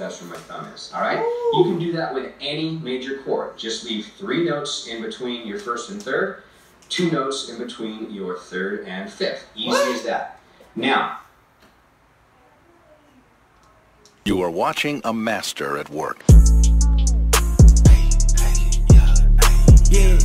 that's where my thumb is, all right? You can do that with any major chord. Just leave 3 notes in between your first and third, 2 notes in between your third and fifth. Easy as that. Now, you are watching a master at work. Yeah.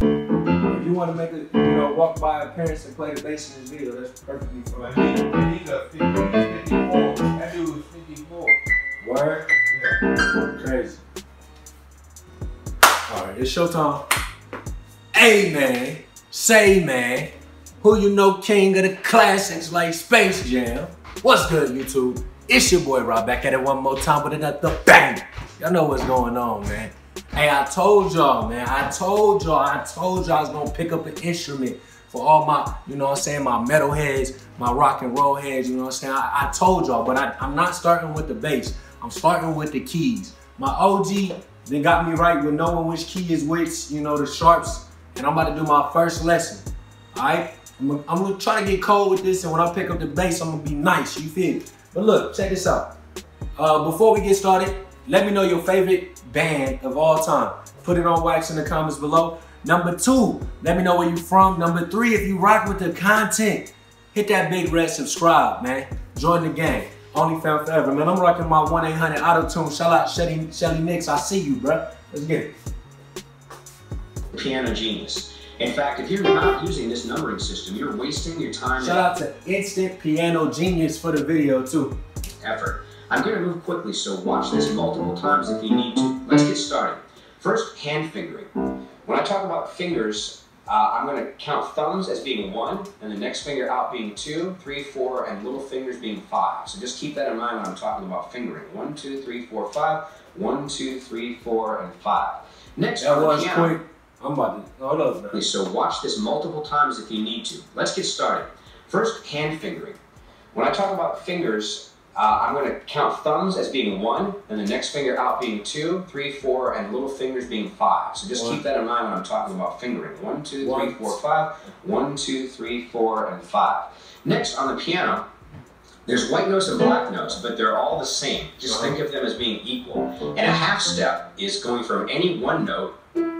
If you want to make a, walk by a parents and play the bass in this video, that's perfectly fine. He's a 54. That dude was 54. Word? Yeah. Crazy. Alright, it's showtime. Hey man, say man, who you know king of the classics like Space Jam? What's good, YouTube? It's your boy Rob back at it one more time with another bang. Y'all know what's going on, man. Hey, I told y'all, man. I told y'all I was gonna pick up an instrument for all my, my metal heads, my rock and roll heads, I told y'all, but I'm not starting with the bass. I'm starting with the keys. My OG, they got me right with knowing which key is which, the sharps, and I'm about to do my first lesson, all right? I'm gonna try to get cold with this, and when I pick up the bass, I'm gonna be nice, you feel me? But look, check this out. Before we get started, let me know your favorite band of all time. Put it on wax in the comments below. Number 2, let me know where you from. Number 3, if you rock with the content, hit that big red subscribe, man. Join the gang. Only found forever, man. I'm rocking my 1-800 auto-tune. Shout out Shelly Nicks. I see you, bruh. Let's get it. Piano genius. In fact, if you're not using this numbering system, you're wasting your time. Shout out to Instant Piano Genius for the video, too. Effort. I'm going to move quickly, so watch this multiple times if you need to. Let's get started. First, hand fingering. When I talk about fingers, I'm going to count thumbs as being 1, and the next finger out being 2, 3, 4, and little fingers being 5. So just keep that in mind when I'm talking about fingering. 1, 2, 3, 4, 5. 1, 2, 3, 4, and 5. Next, that was piano. Quick. I'm about to hold up, man. So watch this multiple times if you need to. Let's get started. First, hand fingering. When I talk about fingers, I'm going to count thumbs as being 1, and the next finger out being 2, 3, 4, and little fingers being 5. So just keep that in mind when I'm talking about fingering. 1, 2, 3, 4, 5. 1, 2, 3, 4, and 5. Next, on the piano, there's white notes and black notes, but they're all the same. Just think of them as being equal. And a half step is going from any one note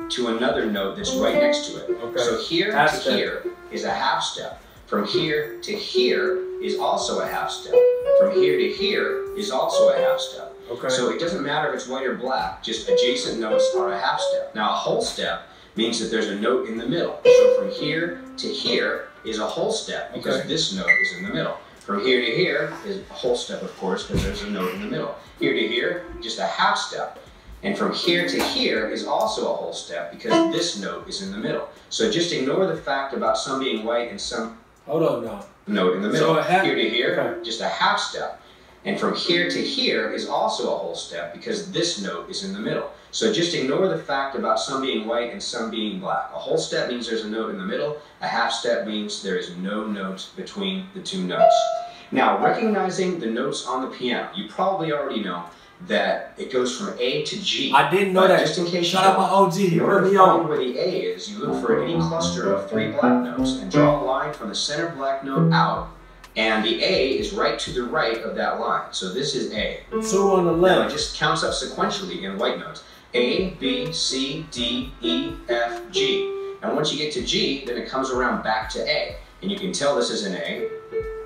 to another note that's right next to it. Okay. So here to here is a half step. From here to here is also a half step. From here to here is also a half step. Okay. So it doesn't matter if it's white or black, just adjacent notes are a half step. Now a whole step means that there's a note in the middle. So from here to here is a whole step because this note is in the middle. From here to here is a whole step, of course, because there's a note in the middle. Here to here, just a half step. And from here to here is also a whole step because this note is in the middle. So just ignore the fact about some being white and some note in the middle. So here to here, just a half step. And from here to here is also a whole step because this note is in the middle. So just ignore the fact about some being white and some being black. A whole step means there's a note in the middle. A half step means there is no note between the 2 notes. Now, recognizing the notes on the piano, you probably already know that it goes from A to G. I didn't know that. Just in case shout out my OG. In order to find where the A is, you look for any cluster of 3 black notes and draw a line from the center black note out. And the A is right to the right of that line. So this is A. 2 on the left. Now it just counts up sequentially in white notes. A, B, C, D, E, F, G. And once you get to G, then it comes around back to A. And you can tell this is an A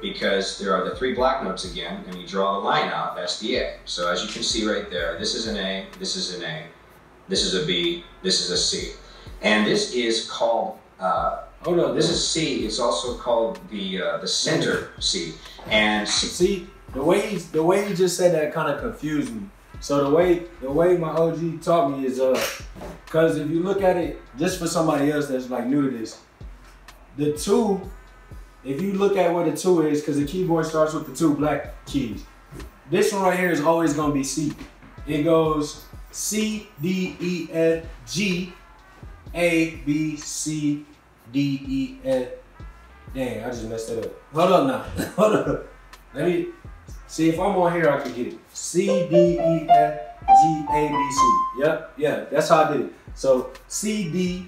because there are the 3 black notes again, and you draw the line out, that's the A. So as you can see right there, this is an A, this is an A, this is a B, this is a C. And this is called, this is C, it's also called the center C. And see, the way you just said that kind of confused me. So the way my OG taught me is, cause if you look at it, just for somebody else that's like new to this, the 2, if you look at where the 2 is, because the keyboard starts with the 2 black keys. This one right here is always gonna be C. It goes C, D, E, F, G, A, B, C, D, E, F. Dang, I just messed it up. Hold up now, hold up. Let me, see if I'm on here, I can get it. C, D, E, F, G, A, B, C. Yep, yeah, that's how I did it. So C, D,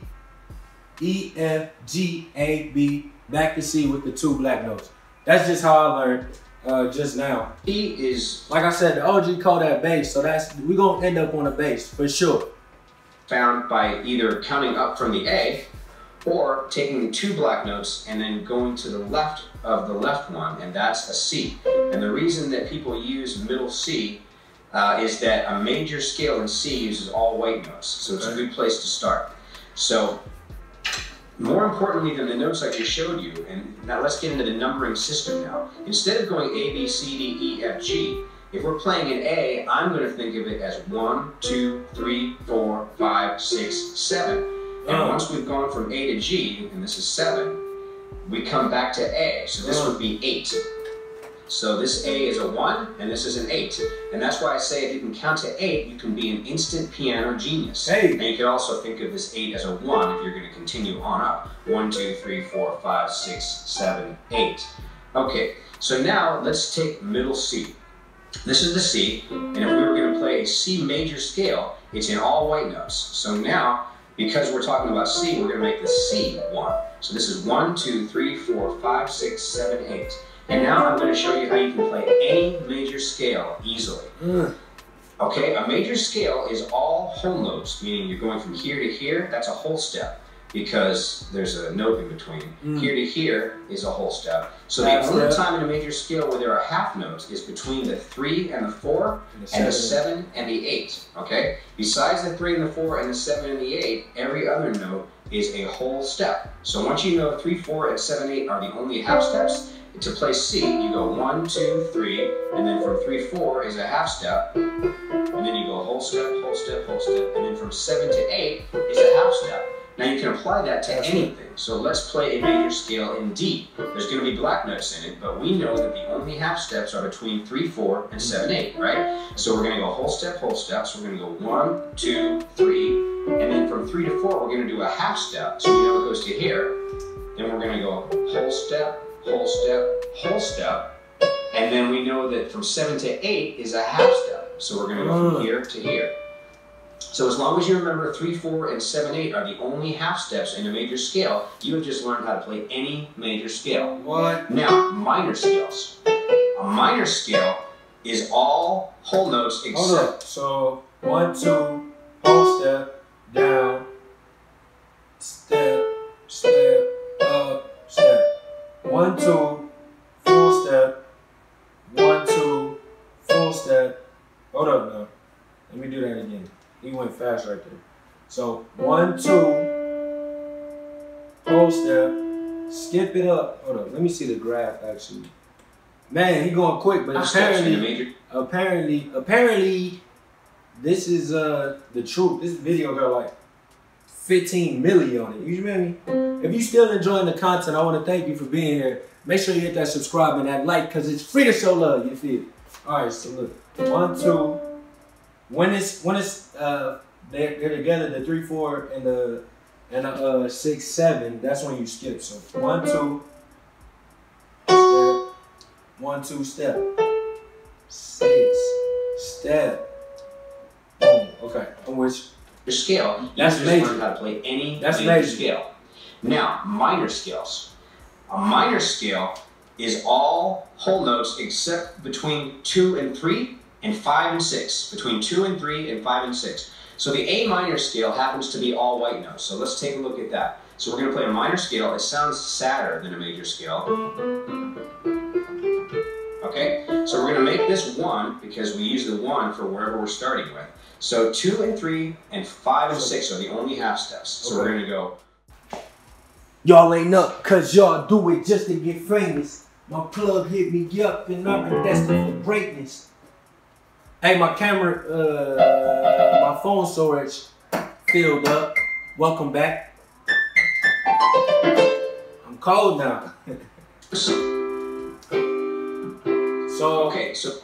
E, F, G, A, B, back to C with the 2 black notes. That's just how I learned. just now. E is, like I said, the OG called that bass, so we're gonna end up on a bass for sure. Found by either counting up from the A or taking 2 black notes and then going to the left of the left one, and that's a C. And the reason that people use middle C is that a major scale in C uses all white notes, so it's a good place to start. So, more importantly than the notes I just showed you, and now let's get into the numbering system now. Instead of going A, B, C, D, E, F, G, if we're playing an A, I'm going to think of it as 1, 2, 3, 4, 5, 6, 7. And once we've gone from A to G, and this is 7, we come back to A. So this would be 8. So this A is a 1, and this is an 8. And that's why I say if you can count to 8, you can be an instant piano genius. Hey. And you can also think of this 8 as a 1 if you're going to continue on up. 1, 2, 3, 4, 5, 6, 7, 8. Okay, so now let's take middle C. This is the C, and if we were going to play a C major scale, it's in all white notes. So now, because we're talking about C, we're going to make the C 1. So this is 1, 2, 3, 4, 5, 6, 7, 8. And now I'm going to show you how you can play any major scale easily. Okay, a major scale is all whole notes, meaning you're going from here to here, that's a whole step, because there's a note in between. Here to here is a whole step. So the only time in a major scale where there are half notes is between the 3 and the 4, and the 7 and the 8, okay? Besides the 3 and the 4 and the 7 and the 8, every other note is a whole step. So once you know 3, 4, and 7, 8 are the only half steps, to play C, you go 1, 2, 3, and then from 3, 4 is a half step, and then you go whole step, whole step, whole step, and then from 7 to 8 is a half step. Now you can apply that to anything. So let's play a major scale in D. There's going to be black notes in it, but we know that the only half steps are between 3, 4, and 7, 8, right? So we're going to go whole step, so we're going to go 1, 2, 3, and then from 3 to 4 we're going to do a half step, so we know it goes to here. Then we're going to go whole step, whole step, whole step, and then we know that from 7 to 8 is a half step, so we're going to go from here to here. So as long as you remember 3, 4, and 7, 8 are the only half steps in a major scale, you have just learned how to play any major scale. What? Now, minor scales. A minor scale is all whole notes except... Hold up. So 1, 2, whole step, down, step, step, up, step. 1, 2, full step. 1, 2, full step. Hold up now. Let me do that again. He went fast right there. So 1, 2, whole step. Skip it up. Hold up. Let me see the graph actually. Man, he going quick, but apparently, this is the truth. This video got like 15 million on it. You hear me? If you still enjoying the content, I want to thank you for being here. Make sure you hit that subscribe and that like, because it's free to show love. You feel? All right, so look, 1, 2. When it's they're together, the 3, 4, and the 6, 7. That's when you skip. So 1, 2, step. 1, 2, step. 6, step. Boom. Okay, I'm with you. Your scale, you That's just major. learn how to play any That's major major scale. Now, minor scales. A minor scale is all whole notes except between 2 and 3 and 5 and 6. Between 2 and 3 and 5 and 6. So the A minor scale happens to be all white notes. So let's take a look at that. So we're going to play a minor scale. It sounds sadder than a major scale. Okay, so we're going to make this 1 because we use the 1 for wherever we're starting with. So 2 and 3 and 5 and 6 are the only half steps. So we're going to go. Y'all ain't up, cause y'all do it just to get famous. My plug hit me up and I'm destined for greatness. Hey, my camera, my phone storage filled up. Welcome back. I'm cold now. Okay, so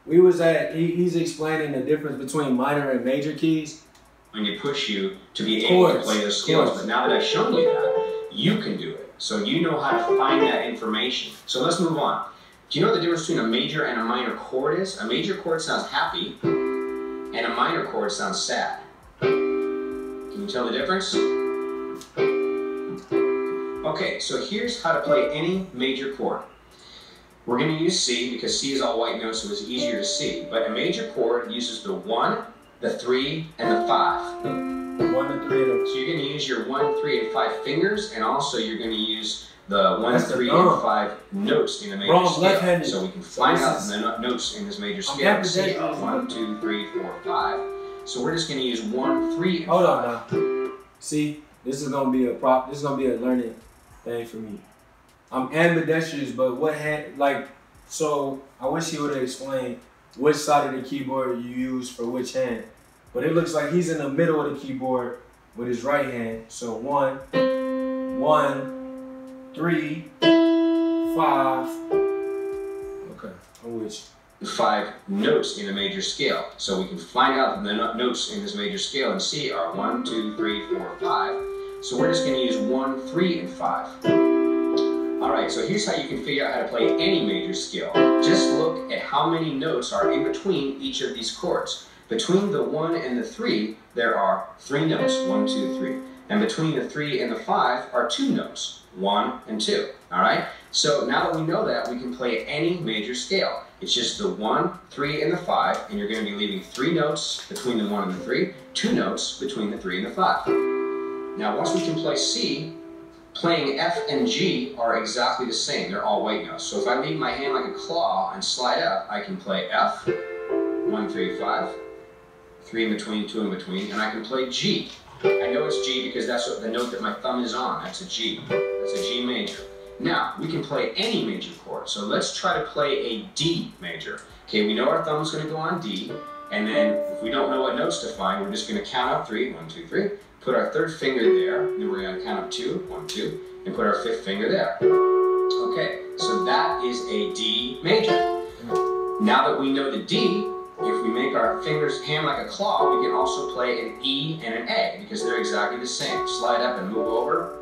we was at, he's explaining the difference between minor and major keys. when you push you to be able to play those scales. But now that I've shown you that, you can do it. So you know how to find that information. So let's move on. Do you know what the difference between a major and a minor chord is? A major chord sounds happy, and a minor chord sounds sad. Can you tell the difference? Okay, so here's how to play any major chord. We're going to use C because C is all white notes, so it's easier to see. But a major chord uses the 1, the 3, and the 5. The 1, the 3, and the... So you're going to use your 1, 3, and 5 fingers, and also you're going to use the 1, That's 3, the and 5 notes in the major scale. left-handed. So we can find out the notes in this major scale. C are 1, 2, 3, 4, 5. So we're just going to use 1, 3, and 5. Hold on now. See, this is going to be a learning thing for me. I'm ambidextrous, but what hand, like, so I wish he would have explained which side of the keyboard you use for which hand. But it looks like he's in the middle of the keyboard with his right hand. So 1, 3, 5. Okay, I'm with you. The 5 notes in a major scale. So we can find out the notes in this major scale in C are 1, 2, 3, 4, 5. So we're just going to use 1, 3, and 5. Alright, so here's how you can figure out how to play any major scale. Just look at how many notes are in between each of these chords. Between the 1 and the 3, there are 3 notes, 1, 2, 3. And between the 3 and the 5 are 2 notes, 1 and 2. Alright? So now that we know that, we can play any major scale. It's just the 1, 3, and the 5, and you're going to be leaving 3 notes between the 1 and the 3, 2 notes between the 3 and the 5. Now once we can play C, playing F and G are exactly the same. They're all white notes. So if I leave my hand like a claw and slide up, I can play F, 1, 3, 5, 3 in between, 2 in between, and I can play G. I know it's G because that's the note that my thumb is on. That's a G. That's a G major. Now, we can play any major chord. So let's try to play a D major. Okay, we know our thumb's going to go on D, and then if we don't know what notes to find, we're just going to count up 3, 1, 2, 3, put our 3rd finger there, then we're going to count up 2, 1, 2, and put our 5th finger there. Okay, so that is a D major. Now that we know the D, if we make our hand like a claw, we can also play an E and an A because they're exactly the same. Slide up and move over.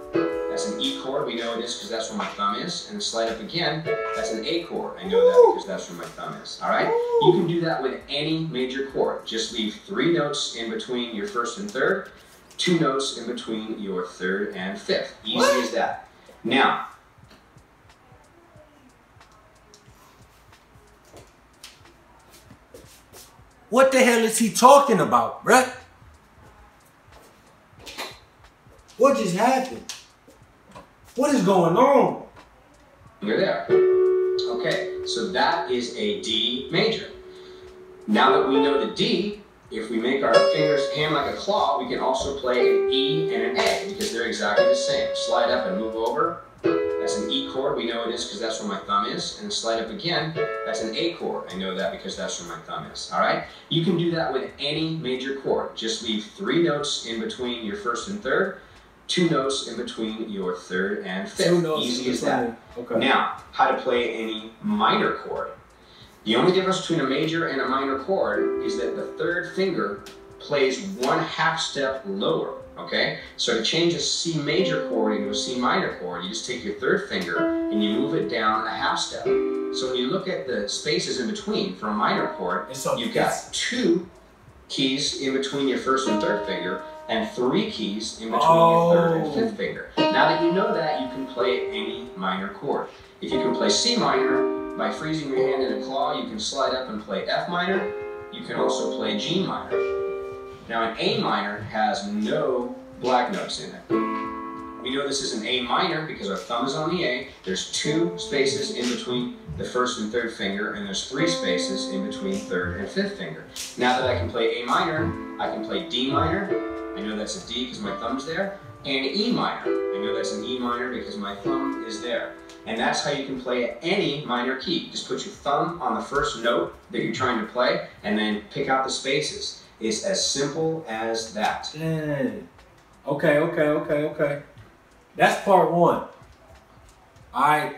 That's an E chord. We know it is because that's where my thumb is. And slide up again. That's an A chord. I know that because that's where my thumb is. All right? You can do that with any major chord. Just leave 3 notes in between your 1st and 3rd, 2 notes in between your 3rd and 5th. Easy as that. Now, what the hell is he talking about, bruh? What just happened? What is going on? You're there. Okay, so that is a D major. Now that we know the D, if we make our hand like a claw, we can also play an E and an A because they're exactly the same. Slide up and move over. That's an E chord. We know it is because that's where my thumb is. And slide up again. That's an A chord. I know that because that's where my thumb is. All right? You can do that with any major chord. Just leave 3 notes in between your 1st and 3rd, 2 notes in between your 3rd and 5th. Easy as that. Okay. Now, how to play any minor chord. The only difference between a major and a minor chord is that the 3rd finger plays 1/2 step lower. Okay? So to change a C major chord into a C minor chord, you just take your 3rd finger and you move it down 1/2 step. So when you look at the spaces in between for a minor chord, you've got 2 keys in between your 1st and 3rd finger and 3 keys in between your 3rd and 5th finger. Now that you know that, you can play any minor chord. If you can play C minor, by freezing your hand in a claw, you can slide up and play F minor. You can also play G minor. Now an A minor has no black notes in it. We know this is an A minor because our thumb is on the A. There's 2 spaces in between the 1st and 3rd finger, and there's 3 spaces in between 3rd and 5th finger. Now that I can play A minor, I can play D minor. I know that's a D because my thumb's there. And E minor. I know that's an E minor because my thumb is there. And that's how you can play any minor key. Just put your thumb on the 1st note that you're trying to play, and then pick out the spaces. It's as simple as that. Dang. Okay. That's part 1. Alright.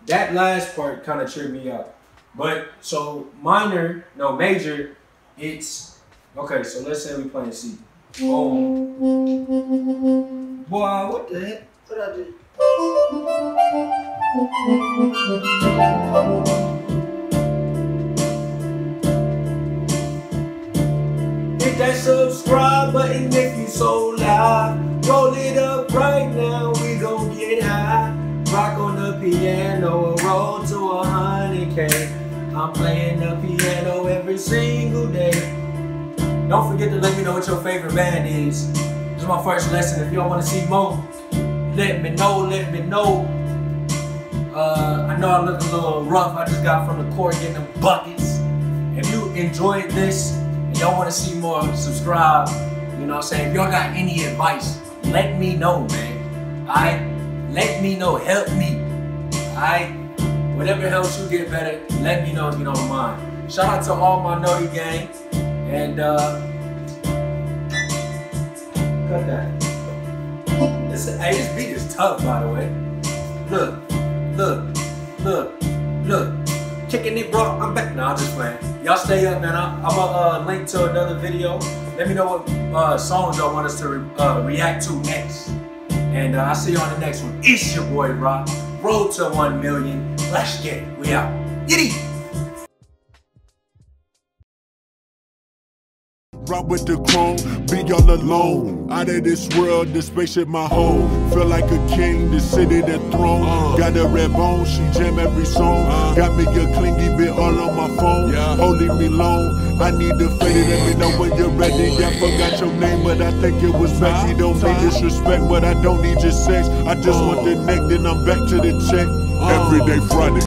That last part kind of tripped me out. But, so major, it's, okay, so let's say we're playing C. Boom. Boy, what the heck? What I did? Hit that subscribe button if you so loud. Roll it up right now, we gon' get high. rock on the piano, a road to 100K. I'm playing the piano every single day. Don't forget to let me know what your favorite band is. This is my first lesson. If y'all want to see more, let me know, let me know. I know I look a little rough. I just got from the court getting them buckets. If you enjoyed this and y'all want to see more, subscribe. You know what I'm saying? If y'all got any advice, let me know, man. Alright? Let me know. Help me. Alright? Whatever helps you get better, let me know if you don't mind. Shout out to all my Naughty gang. And cut that. This beat is tough, by the way. Look. Kicking it, bro. I'm back. Nah, I'm just playing. Y'all stay up, man. I'm gonna link to another video. Let me know what songs y'all want us to react to next. And I'll see you on the next one. It's your boy, Rock. Road to 1 million. Let's get it. We out. Yiddy! Rock with the chrome, be all alone. Out of this world, this spaceship my home. Feel like a king, the city, the throne. Got a red bone, she jam every song. Got me a clingy bit all on my phone. Holding me long, I need to fade it. Let me know when you're ready. I forgot your name, but I think it was Becky. Don't mean disrespect, but I don't need your sex. I just want the neck, then I'm back to the check. Every day Friday.